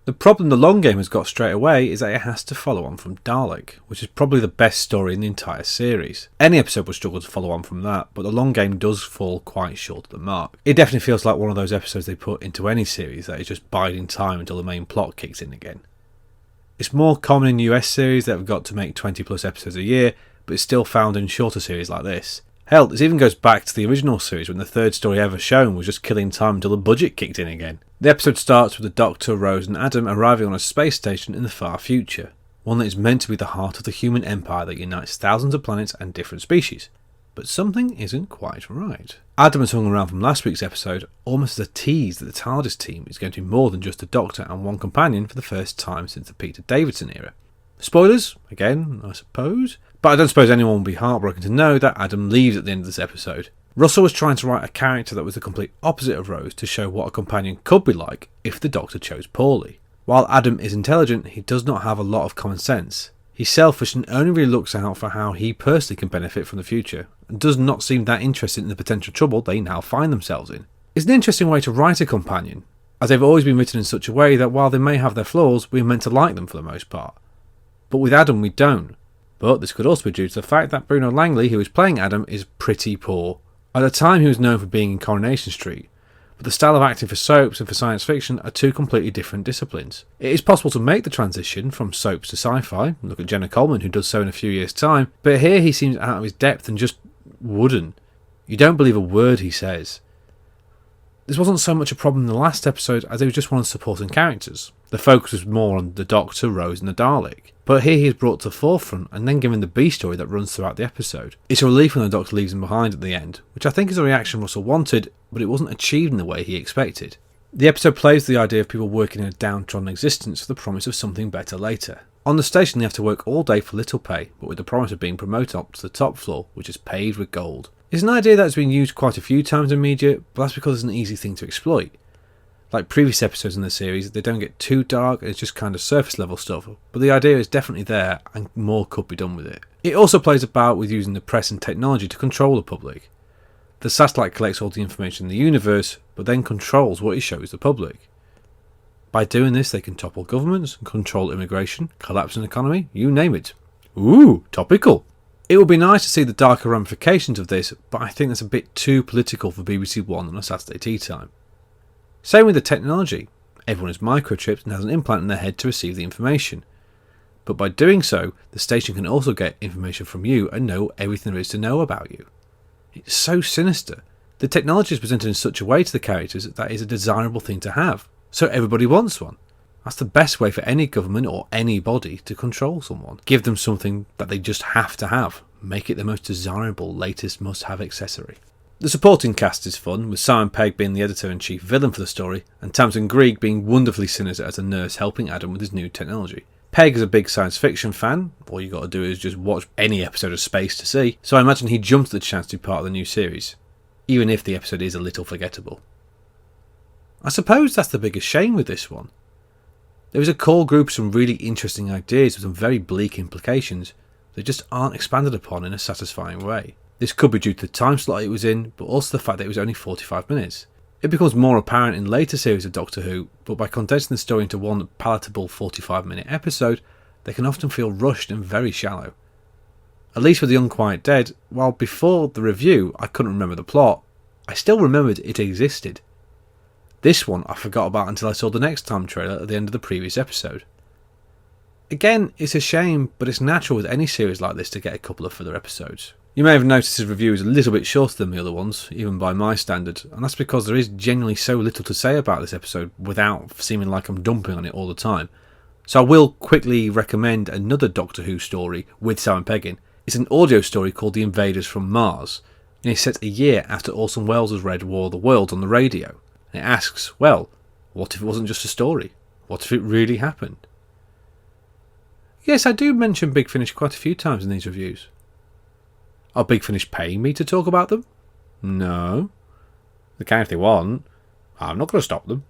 The problem the long game has got straight away is that it has to follow on from Dalek, which is probably the best story in the entire series. Any episode would struggle to follow on from that, but the long game does fall quite short of the mark. It definitely feels like one of those episodes they put into any series that is just biding time until the main plot kicks in again. It's more common in US series that have got to make 20 plus episodes a year, but it's still found in shorter series like this. Hell, this even goes back to the original series when the third story ever shown was just killing time until the budget kicked in again. The episode starts with the Doctor, Rose and Adam arriving on a space station in the far future, one that is meant to be the heart of the human empire that unites thousands of planets and different species. But something isn't quite right. Adam has hung around from last week's episode almost as a tease that the TARDIS team is going to be more than just a Doctor and one companion for the first time since the Peter Davidson era. Spoilers, again, I suppose, but I don't suppose anyone will be heartbroken to know that Adam leaves at the end of this episode. Russell was trying to write a character that was the complete opposite of Rose to show what a companion could be like if the Doctor chose poorly. While Adam is intelligent, he does not have a lot of common sense. He's selfish and only really looks out for how he personally can benefit from the future, and does not seem that interested in the potential trouble they now find themselves in. It's an interesting way to write a companion, as they've always been written in such a way that while they may have their flaws, we're meant to like them for the most part. But with Adam we don't. But this could also be due to the fact that Bruno Langley, who is playing Adam, is pretty poor. At the time he was known for being in Coronation Street, but the style of acting for soaps and for science fiction are two completely different disciplines. It is possible to make the transition from soaps to sci-fi, look at Jenna Coleman who does so in a few years' time, but here he seems out of his depth and just wooden. You don't believe a word he says. This wasn't so much a problem in the last episode as it was just one of the supporting characters. The focus was more on the Doctor, Rose and the Dalek. But here he is brought to the forefront and then given the B story that runs throughout the episode. It's a relief when the Doctor leaves him behind at the end, which I think is a reaction Russell wanted, but it wasn't achieved in the way he expected. The episode plays the idea of people working in a downtrodden existence for the promise of something better later. On the station they have to work all day for little pay, but with the promise of being promoted up to the top floor, which is paved with gold. It's an idea that has been used quite a few times in media, but that's because it's an easy thing to exploit. Like previous episodes in the series, they don't get too dark, it's just kind of surface level stuff, but the idea is definitely there and more could be done with it. It also plays about with using the press and technology to control the public. The satellite collects all the information in the universe, but then controls what it shows the public. By doing this they can topple governments, control immigration, collapse an economy, you name it. Ooh, topical! It would be nice to see the darker ramifications of this, but I think that's a bit too political for BBC One on a Saturday tea time. Same with the technology. Everyone is microchipped and has an implant in their head to receive the information. But by doing so, the station can also get information from you and know everything there is to know about you. It's so sinister. The technology is presented in such a way to the characters that is a desirable thing to have, so everybody wants one. That's the best way for any government or any body to control someone. Give them something that they just have to have. Make it the most desirable, latest must-have accessory. The supporting cast is fun, with Simon Pegg being the editor-in-chief villain for the story, and Tamsin Greig being wonderfully sinister as a nurse helping Adam with his new technology. Pegg is a big science fiction fan, all you gotta do is just watch any episode of Space to see, so I imagine he jumped at the chance to be part of the new series, even if the episode is a little forgettable. I suppose that's the biggest shame with this one. There is a core group of some really interesting ideas with some very bleak implications that just aren't expanded upon in a satisfying way. This could be due to the time slot it was in, but also the fact that it was only 45 minutes. It becomes more apparent in later series of Doctor Who, but by condensing the story into one palatable 45-minute episode, they can often feel rushed and very shallow. At least with The Unquiet Dead, while before the review I couldn't remember the plot, I still remembered it existed. This one I forgot about until I saw the Next Time trailer at the end of the previous episode. Again, it's a shame, but it's natural with any series like this to get a couple of filler episodes. You may have noticed his review is a little bit shorter than the other ones, even by my standard, and that's because there is genuinely so little to say about this episode without seeming like I'm dumping on it all the time. So I will quickly recommend another Doctor Who story with Simon Pegg in. It's an audio story called The Invaders from Mars, and it's set a year after Orson Welles has read War of the Worlds on the radio. And it asks, well, what if it wasn't just a story? What if it really happened? Yes, I do mention Big Finish quite a few times in these reviews. Are Big Finish paying me to talk about them? No. They can if they want. I'm not going to stop them.